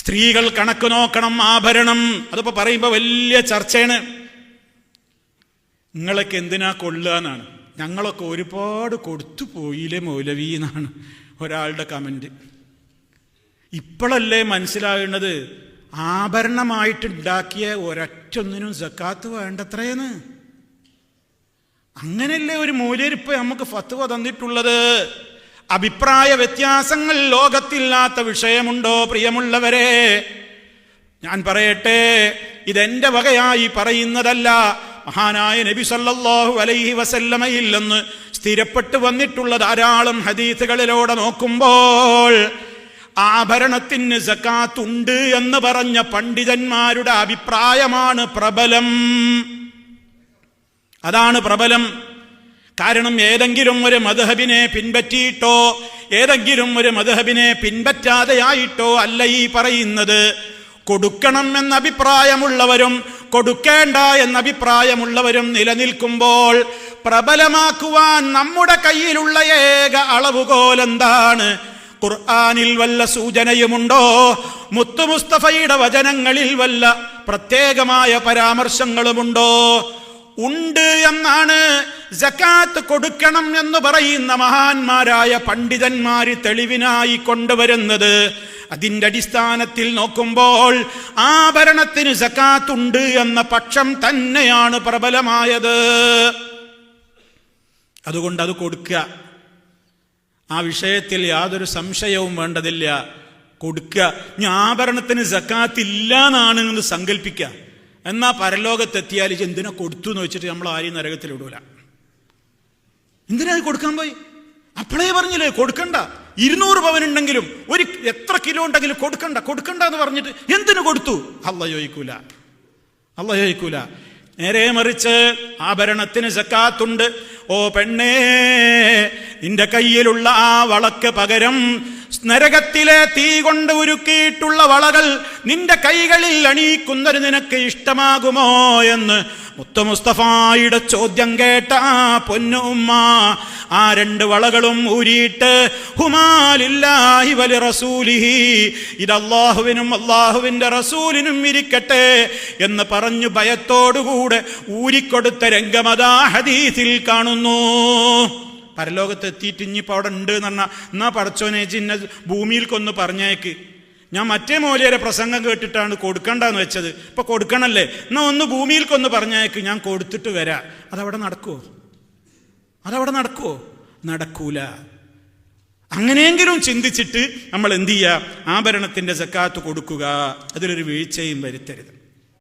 സ്ത്രീകൾ കണക്ക് നോക്കണം, ആഭരണം. അതിപ്പോ പറയുമ്പോ വലിയ ചർച്ചയാണ്. നിങ്ങളൊക്കെ എന്തിനാ കൊള്ളുക എന്നാണ്. ഞങ്ങളൊക്കെ ഒരുപാട് കൊടുത്തു പോയില്ലേ മൗലവി എന്നാണ് ഒരാളുടെ കമന്റ്. ഇപ്പോഴല്ലേ മനസ്സിലാകുന്നത് ആഭരണമായിട്ടുണ്ടാക്കിയ ഒരൊറ്റൊന്നിനും സക്കാത്ത് വേണ്ടത്രയെന്ന്. അങ്ങനെയല്ലേ ഒരു മൂല്യരിപ്പ് നമുക്ക് ഫത്വ തന്നിട്ടുള്ളത്. അഭിപ്രായ വ്യത്യാസങ്ങൾ ലോകത്തില്ലാത്ത വിഷയമുണ്ടോ പ്രിയമുള്ളവരെ? ഞാൻ പറയട്ടെ, ഇതെന്റെ വകയായി പറയുന്നതല്ല. മഹാനായ നബി സല്ലല്ലാഹു അലൈഹി വസല്ലമയിൽ നിന്ന് സ്ഥിരപ്പെട്ടു വന്നിട്ടുള്ള ധാരാളം ഹദീസുകളിലൂടെ നോക്കുമ്പോൾ ആഭരണത്തിന് സക്കാത്ത് ഉണ്ട് എന്ന് പറഞ്ഞ പണ്ഡിതന്മാരുടെ അഭിപ്രായമാണ് പ്രബലം. അതാണ് പ്രബലം. കാരണം ഏതെങ്കിലും ഒരു മദ്ഹബിനെ പിൻപറ്റിയിട്ടോ ഏതെങ്കിലും ഒരു മദ്ഹബിനെ പിൻപറ്റാതെയായിട്ടോ അല്ല ഈ പറയുന്നത്. കൊടുക്കണം എന്ന അഭിപ്രായമുള്ളവരും കൊടുക്കേണ്ട എന്ന അഭിപ്രായമുള്ളവരും നിലനിൽക്കുമ്പോൾ പ്രബലമാക്കുവാൻ നമ്മുടെ കയ്യിലുള്ള ഏക അളവുകോൽ എന്താണ്? ഖുർആനിൽ വല്ല സൂചനയുമുണ്ടോ? മുത്തു മുസ്തഫയുടെ വചനങ്ങളിൽ വല്ല പ്രത്യേകമായ പരാമർശങ്ങളുമുണ്ടോ? ഉണ്ട് എന്നാണ് സക്കാത്ത് കൊടുക്കണം എന്ന് പറയുന്ന മഹാന്മാരായ പണ്ഡിതന്മാര് തെളിവിനായി കൊണ്ടുവരുന്നത്. അതിന്റെ അടിസ്ഥാനത്തിൽ നോക്കുമ്പോൾ ആഭരണത്തിന് സക്കാത്ത് ഉണ്ട് എന്ന പക്ഷം തന്നെയാണ് പ്രബലമായത്. അതുകൊണ്ട് അത് കൊടുക്കുക. ആ വിഷയത്തിൽ യാതൊരു സംശയവും വേണ്ടതില്ല. കൊടുക്കുക. ഇനി ആഭരണത്തിന് സക്കാത്ത് ഇല്ല എന്നാണ് സങ്കല്പിക്കുക. എന്നാ പരലോകത്തെത്തിയാൽ എന്തിനാ കൊടുത്തു എന്ന് വെച്ചിട്ട് നമ്മൾ ആരെയും നരകത്തിൽ വിടൂല. എന്തിനാ കൊടുക്കാൻ പോയി? അപ്പോഴേ പറഞ്ഞില്ലേ കൊടുക്കണ്ട. 200 പവനുണ്ടെങ്കിലും എത്ര കിലോ ഉണ്ടെങ്കിലും കൊടുക്കണ്ട എന്ന് പറഞ്ഞിട്ട് എന്തിനു കൊടുത്തു? അല്ലാഹു ചോദിക്കൂല. നേരെ മറിച്ച് ആഭരണത്തിന് സക്കാത്തുണ്ട്. ഓ പെണ്ണേ, നിന്റെ കയ്യിലുള്ള ആ വളക്ക് പകരം നരകത്തിലെ തീ കൊണ്ട് ഉരുക്കിയിട്ടുള്ള വളകൾ നിന്റെ കൈകളിൽ അണിയിക്കുന്നത് നിനക്ക് ഇഷ്ടമാകുമോ എന്ന് മുത്തു മുസ്തഫായുടെ ചോദ്യം കേട്ട ആ പൊന്നു ഉമ്മ ആ 2 വളകളും ഊരിയിട്ട് ഹുമാലില്ലാഹി വലി റസൂലിഹി, ഇത് അല്ലാഹുവിനും അല്ലാഹുവിന്റെ റസൂലിനും ഇരിക്കട്ടെ എന്ന് പറഞ്ഞു ഭയത്തോടുകൂടെ ഊരിക്കൊടുത്ത രംഗമതാ ഹദീസിൽ കാണുന്നു. പരലോകത്തെത്തിയിട്ട് ഇനിയിപ്പോൾ അവിടെ ഉണ്ട് എന്ന് പറഞ്ഞാൽ എന്നാ പടച്ചോനെ ചിന്ന ഭൂമിയിൽക്കൊന്ന് പറഞ്ഞേക്ക്. ഞാൻ മറ്റേ മൗലിയുടെ പ്രസംഗം കേട്ടിട്ടാണ് കൊടുക്കണ്ടെന്ന് വെച്ചത്. ഇപ്പൊ കൊടുക്കണല്ലേ, എന്നാ ഒന്ന് ഭൂമിയിൽക്കൊന്ന് പറഞ്ഞേക്ക്, ഞാൻ കൊടുത്തിട്ട് വരാം. അതവിടെ നടക്കുവോ? നടക്കൂല. അങ്ങനെയെങ്കിലും ചിന്തിച്ചിട്ട് നമ്മൾ എന്ത് ചെയ്യുക? ആഭരണത്തിന്റെ സക്കാത്ത് കൊടുക്കുക. അതിലൊരു വീഴ്ചയും വരുത്തരുത്.